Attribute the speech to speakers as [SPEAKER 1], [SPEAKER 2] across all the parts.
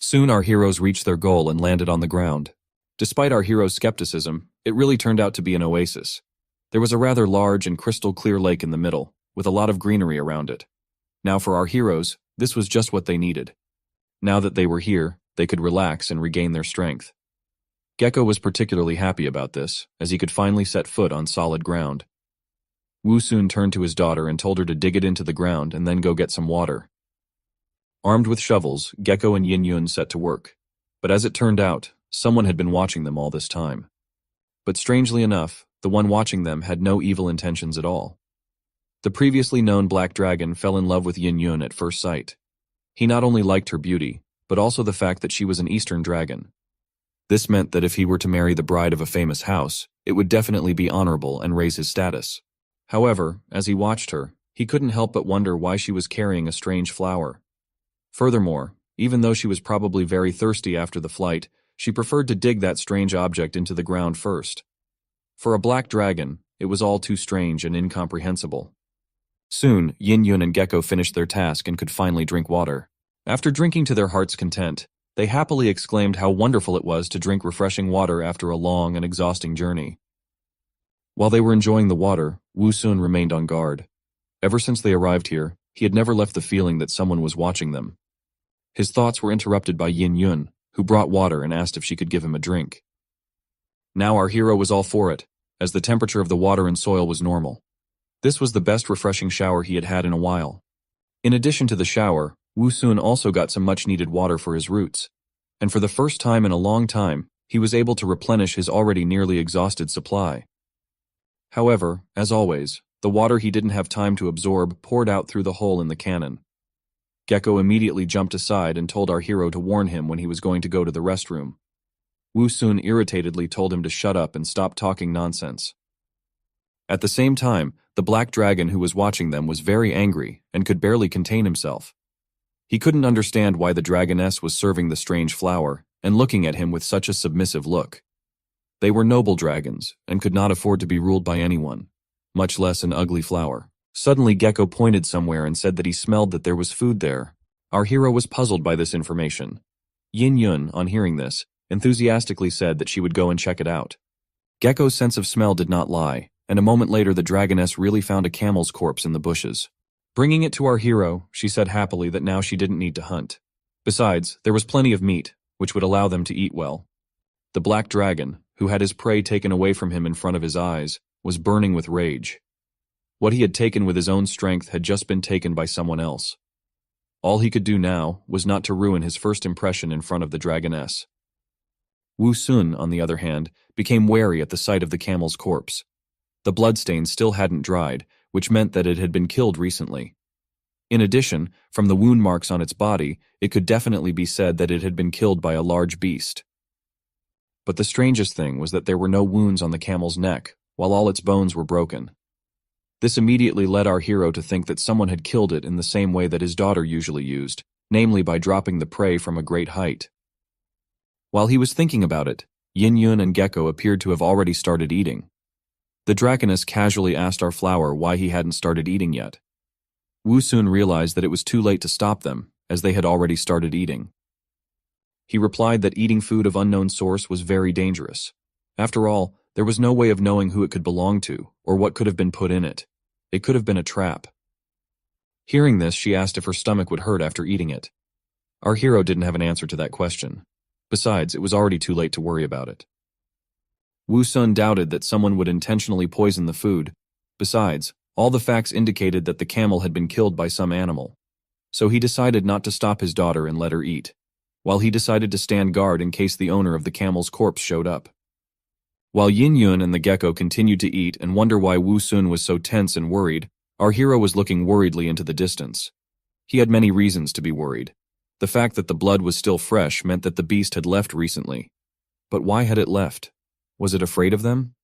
[SPEAKER 1] Soon our heroes reached their goal and landed on the ground. Despite our hero's skepticism, it really turned out to be an oasis. There was a rather large and crystal-clear lake in the middle, with a lot of greenery around it. Now for our heroes, this was just what they needed. Now that they were here, they could relax and regain their strength. Gecko was particularly happy about this, as he could finally set foot on solid ground. Wu soon turned to his daughter and told her to dig it into the ground and then go get some water. Armed with shovels, Gecko and Yin Yun set to work. But as it turned out, someone had been watching them all this time. But strangely enough, the one watching them had no evil intentions at all. The previously known Black Dragon fell in love with Yin Yun at first sight. He not only liked her beauty, but also the fact that she was an Eastern dragon. This meant that if he were to marry the bride of a famous house, it would definitely be honorable and raise his status. However, as he watched her, he couldn't help but wonder why she was carrying a strange flower. Furthermore, even though she was probably very thirsty after the flight, she preferred to dig that strange object into the ground first. For a black dragon, it was all too strange and incomprehensible. Soon, Yin Yun and Gecko finished their task and could finally drink water. After drinking to their heart's content, they happily exclaimed how wonderful it was to drink refreshing water after a long and exhausting journey. While they were enjoying the water, Wu Sun remained on guard. Ever since they arrived here, he had never left the feeling that someone was watching them. His thoughts were interrupted by Yin Yun, who brought water and asked if she could give him a drink. Now our hero was all for it, as the temperature of the water and soil was normal. This was the best refreshing shower he had had in a while. In addition to the shower, Wu Sun also got some much-needed water for his roots, and for the first time in a long time, he was able to replenish his already nearly exhausted supply. However, as always, the water he didn't have time to absorb poured out through the hole in the cannon. Gecko immediately jumped aside and told our hero to warn him when he was going to go to the restroom. Wu Sun irritatedly told him to shut up and stop talking nonsense. At the same time, the black dragon who was watching them was very angry and could barely contain himself. He couldn't understand why the dragoness was serving the strange flower and looking at him with such a submissive look. They were noble dragons and could not afford to be ruled by anyone, much less an ugly flower. Suddenly Gecko pointed somewhere and said that he smelled that there was food there. Our hero was puzzled by this information. Yin Yun, on hearing this, enthusiastically said that she would go and check it out. Gecko's sense of smell did not lie, and a moment later the dragoness really found a camel's corpse in the bushes. Bringing it to our hero, she said happily that now she didn't need to hunt. Besides, there was plenty of meat, which would allow them to eat well. The black dragon, who had his prey taken away from him in front of his eyes, was burning with rage. What he had taken with his own strength had just been taken by someone else. All he could do now was not to ruin his first impression in front of the dragoness. Wu Sun, on the other hand, became wary at the sight of the camel's corpse. The bloodstain still hadn't dried, which meant that it had been killed recently. In addition, from the wound marks on its body, it could definitely be said that it had been killed by a large beast. But the strangest thing was that there were no wounds on the camel's neck, while all its bones were broken. This immediately led our hero to think that someone had killed it in the same way that his daughter usually used, namely by dropping the prey from a great height. While he was thinking about it, Yin Yun and Gecko appeared to have already started eating. The dragoness casually asked our flower why he hadn't started eating yet. Wu Sun realized that it was too late to stop them, as they had already started eating. He replied that eating food of unknown source was very dangerous. After all, there was no way of knowing who it could belong to, or what could have been put in it. It could have been a trap. Hearing this, she asked if her stomach would hurt after eating it. Our hero didn't have an answer to that question. Besides, it was already too late to worry about it. Wu Sun doubted that someone would intentionally poison the food. Besides, all the facts indicated that the camel had been killed by some animal. So he decided not to stop his daughter and let her eat, while he decided to stand guard in case the owner of the camel's corpse showed up. While Yin Yun and the gecko continued to eat and wonder why Wu Sun was so tense and worried, our hero was looking worriedly into the distance. He had many reasons to be worried. The fact that the blood was still fresh meant that the beast had left recently. But why had it left? Was it afraid of them?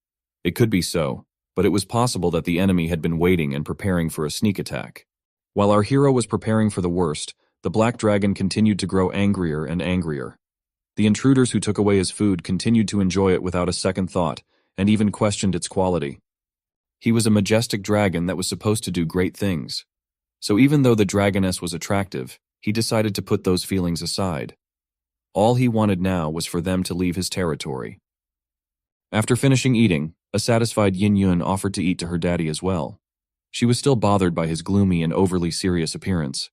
[SPEAKER 1] It could be so, but it was possible that the enemy had been waiting and preparing for a sneak attack. While our hero was preparing for the worst, the black dragon continued to grow angrier and angrier. The intruders who took away his food continued to enjoy it without a second thought, and even questioned its quality. He was a majestic dragon that was supposed to do great things. So even though the dragoness was attractive, he decided to put those feelings aside. All he wanted now was for them to leave his territory. After finishing eating, a satisfied Yin Yun offered to eat to her daddy as well. She was still bothered by his gloomy and overly serious appearance.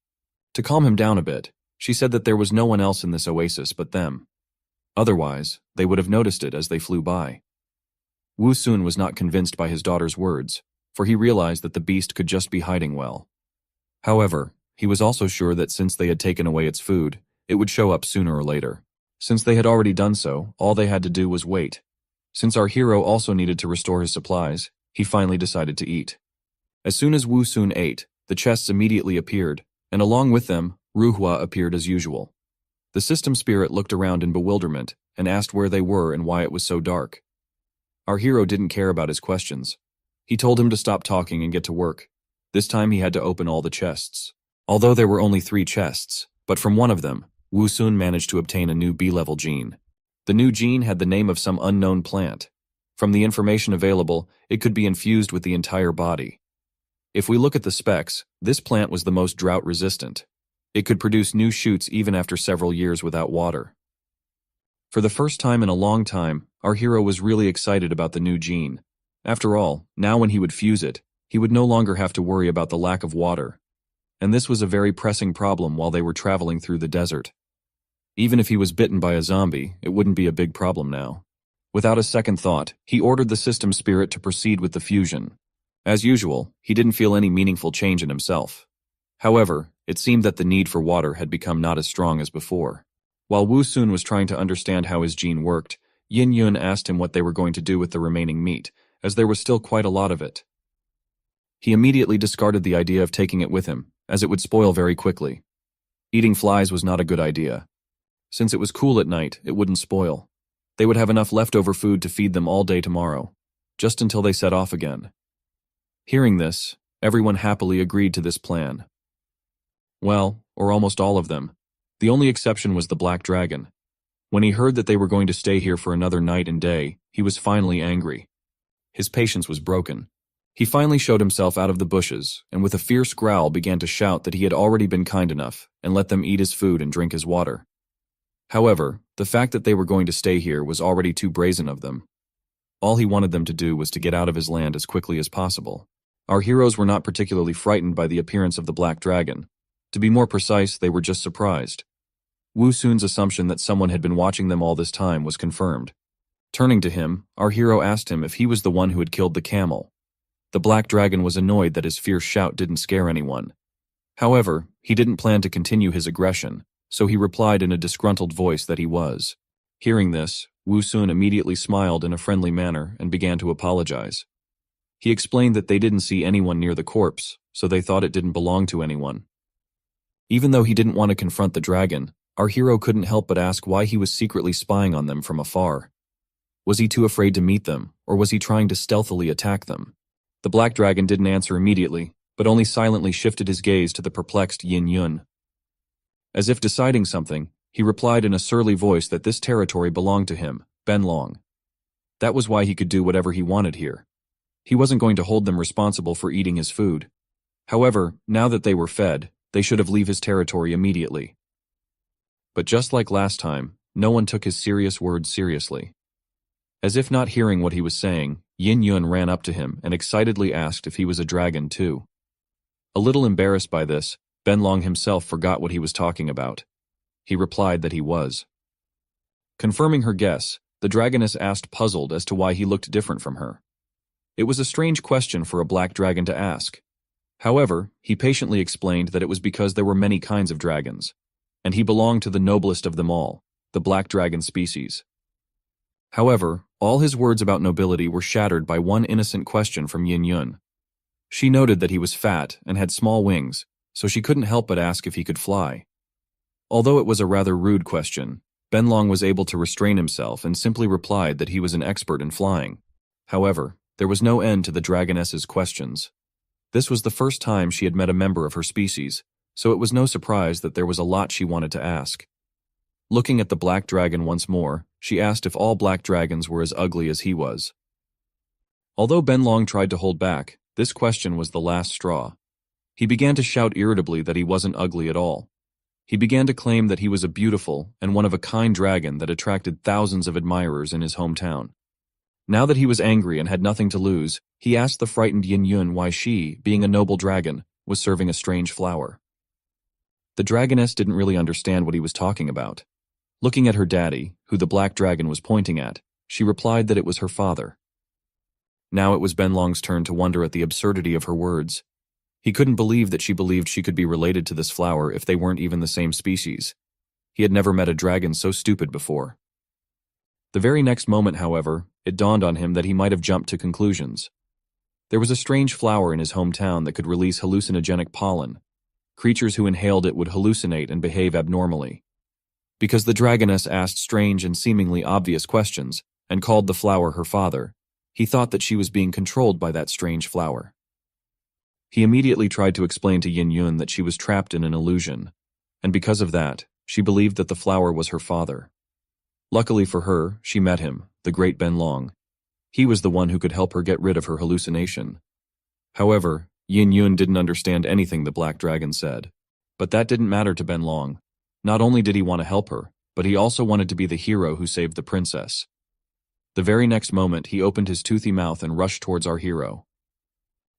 [SPEAKER 1] To calm him down a bit, she said that there was no one else in this oasis but them. Otherwise, they would have noticed it as they flew by. Wu Sun was not convinced by his daughter's words, for he realized that the beast could just be hiding well. However, he was also sure that since they had taken away its food, it would show up sooner or later. Since they had already done so, all they had to do was wait. Since our hero also needed to restore his supplies, he finally decided to eat. As soon as Wu Sun ate, the chests immediately appeared, and along with them, Ruhua appeared as usual. The system spirit looked around in bewilderment and asked where they were and why it was so dark. Our hero didn't care about his questions. He told him to stop talking and get to work. This time he had to open all the chests. Although there were only 3 chests, but from one of them, Wu Sun managed to obtain a new B-level gene. The new gene had the name of some unknown plant. From the information available, it could be infused with the entire body. If we look at the specs, this plant was the most drought-resistant. It could produce new shoots even after several years without water. For the first time in a long time, our hero was really excited about the new gene. After all, now when he would fuse it, he would no longer have to worry about the lack of water. And this was a very pressing problem while they were traveling through the desert. Even if he was bitten by a zombie, it wouldn't be a big problem now. Without a second thought, he ordered the system spirit to proceed with the fusion. As usual, he didn't feel any meaningful change in himself. However, it seemed that the need for water had become not as strong as before. While Wu Sun was trying to understand how his gene worked, Yin Yun asked him what they were going to do with the remaining meat, as there was still quite a lot of it. He immediately discarded the idea of taking it with him, as it would spoil very quickly. Eating flies was not a good idea. Since it was cool at night, it wouldn't spoil. They would have enough leftover food to feed them all day tomorrow, just until they set off again. Hearing this, everyone happily agreed to this plan. Well, or almost all of them. The only exception was the Black Dragon. When he heard that they were going to stay here for another night and day, he was finally angry. His patience was broken. He finally showed himself out of the bushes, and with a fierce growl began to shout that he had already been kind enough and let them eat his food and drink his water. However, the fact that they were going to stay here was already too brazen of them. All he wanted them to do was to get out of his land as quickly as possible. Our heroes were not particularly frightened by the appearance of the Black Dragon. To be more precise, they were just surprised. Wu Sun's assumption that someone had been watching them all this time was confirmed. Turning to him, our hero asked him if he was the one who had killed the camel. The Black Dragon was annoyed that his fierce shout didn't scare anyone. However, he didn't plan to continue his aggression, so he replied in a disgruntled voice that he was. Hearing this, Wu Sun immediately smiled in a friendly manner and began to apologize. He explained that they didn't see anyone near the corpse, so they thought it didn't belong to anyone. Even though he didn't want to confront the dragon, our hero couldn't help but ask why he was secretly spying on them from afar. Was he too afraid to meet them, or was he trying to stealthily attack them? The Black Dragon didn't answer immediately, but only silently shifted his gaze to the perplexed Yin Yun. As if deciding something, he replied in a surly voice that this territory belonged to him, Ben Long. That was why he could do whatever he wanted here. He wasn't going to hold them responsible for eating his food. However, now that they were fed, they should have leave his territory immediately. But just like last time, no one took his serious words seriously. As if not hearing what he was saying, Yin Yun ran up to him and excitedly asked if he was a dragon too. A little embarrassed by this, Ben Long himself forgot what he was talking about. He replied that he was. Confirming her guess, the dragoness asked, puzzled as to why he looked different from her. It was a strange question for a black dragon to ask. However, he patiently explained that it was because there were many kinds of dragons, and he belonged to the noblest of them all, the black dragon species. However, all his words about nobility were shattered by one innocent question from Yin Yun. She noted that he was fat and had small wings, so she couldn't help but ask if he could fly. Although it was a rather rude question, Ben Long was able to restrain himself and simply replied that he was an expert in flying. However, there was no end to the dragoness's questions. This was the first time she had met a member of her species, so it was no surprise that there was a lot she wanted to ask. Looking at the black dragon once more, she asked if all black dragons were as ugly as he was. Although Ben Long tried to hold back, this question was the last straw. He began to shout irritably that he wasn't ugly at all. He began to claim that he was a beautiful and one-of-a-kind dragon that attracted thousands of admirers in his hometown. Now that he was angry and had nothing to lose, he asked the frightened Yin Yun why she, being a noble dragon, was serving a strange flower. The dragoness didn't really understand what he was talking about. Looking at her daddy, who the black dragon was pointing at, she replied that it was her father. Now it was Benlong's turn to wonder at the absurdity of her words. He couldn't believe that she believed she could be related to this flower if they weren't even the same species. He had never met a dragon so stupid before. The very next moment, however, it dawned on him that he might have jumped to conclusions. There was a strange flower in his hometown that could release hallucinogenic pollen. Creatures who inhaled it would hallucinate and behave abnormally. Because the dragoness asked strange and seemingly obvious questions and called the flower her father, he thought that she was being controlled by that strange flower. He immediately tried to explain to Yin Yun that she was trapped in an illusion, and because of that, she believed that the flower was her father. Luckily for her, she met him, the great Benlong. He was the one who could help her get rid of her hallucination. However, Yin Yun didn't understand anything the black dragon said. But that didn't matter to Benlong. Not only did he want to help her, but he also wanted to be the hero who saved the princess. The very next moment, he opened his toothy mouth and rushed towards our hero.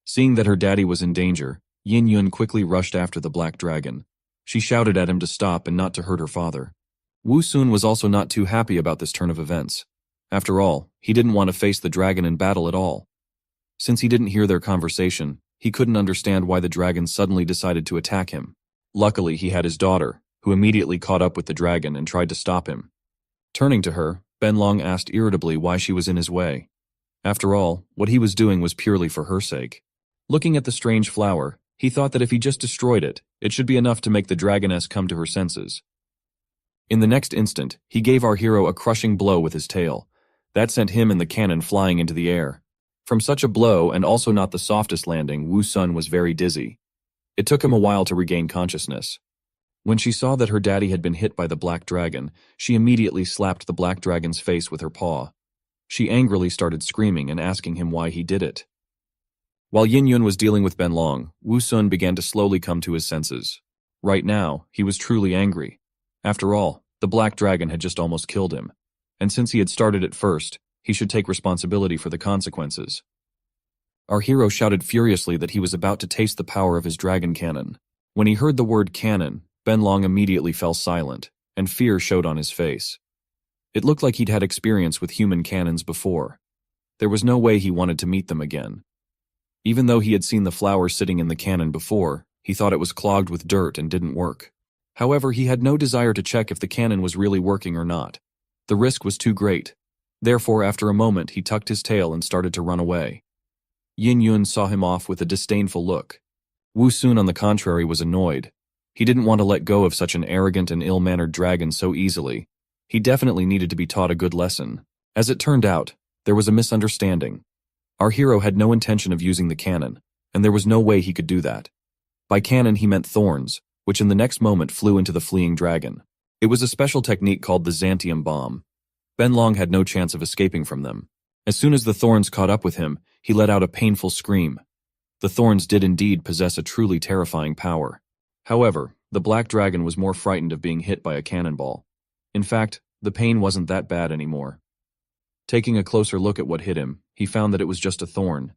[SPEAKER 1] Seeing that her daddy was in danger, Yin Yun quickly rushed after the black dragon. She shouted at him to stop and not to hurt her father. Wu Sun was also not too happy about this turn of events. After all, he didn't want to face the dragon in battle at all. Since he didn't hear their conversation, he couldn't understand why the dragon suddenly decided to attack him. Luckily, he had his daughter, who immediately caught up with the dragon and tried to stop him. Turning to her, Benlong asked irritably why she was in his way. After all, what he was doing was purely for her sake. Looking at the strange flower, he thought that if he just destroyed it, it should be enough to make the dragoness come to her senses. In the next instant, he gave our hero a crushing blow with his tail. That sent him and the cannon flying into the air. From such a blow, and also not the softest landing, Wu Sun was very dizzy. It took him a while to regain consciousness. When she saw that her daddy had been hit by the black dragon, she immediately slapped the black dragon's face with her paw. She angrily started screaming and asking him why he did it. While Yin Yun was dealing with Benlong, Wu Sun began to slowly come to his senses. Right now, he was truly angry. After all, the black dragon had just almost killed him. And since he had started it first, he should take responsibility for the consequences. Our hero shouted furiously that he was about to taste the power of his dragon cannon. When he heard the word cannon, Benlong immediately fell silent, and fear showed on his face. It looked like he'd had experience with human cannons before. There was no way he wanted to meet them again. Even though he had seen the flower sitting in the cannon before, he thought it was clogged with dirt and didn't work. However, he had no desire to check if the cannon was really working or not. The risk was too great. Therefore, after a moment, he tucked his tail and started to run away. Yin Yun saw him off with a disdainful look. Wu Sun, on the contrary, was annoyed. He didn't want to let go of such an arrogant and ill-mannered dragon so easily. He definitely needed to be taught a good lesson. As it turned out, there was a misunderstanding. Our hero had no intention of using the cannon, and there was no way he could do that. By cannon he meant thorns, which in the next moment flew into the fleeing dragon. It was a special technique called the Xanthium bomb. Benlong had no chance of escaping from them. As soon as the thorns caught up with him, he let out a painful scream. The thorns did indeed possess a truly terrifying power. However, the black dragon was more frightened of being hit by a cannonball. In fact, the pain wasn't that bad anymore. Taking a closer look at what hit him, he found that it was just a thorn.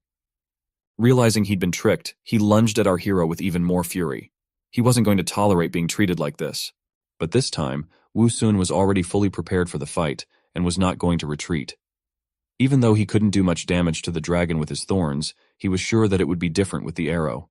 [SPEAKER 1] Realizing he'd been tricked, he lunged at our hero with even more fury. He wasn't going to tolerate being treated like this. But this time, Wu Sun was already fully prepared for the fight and was not going to retreat. Even though he couldn't do much damage to the dragon with his thorns, he was sure that it would be different with the arrow.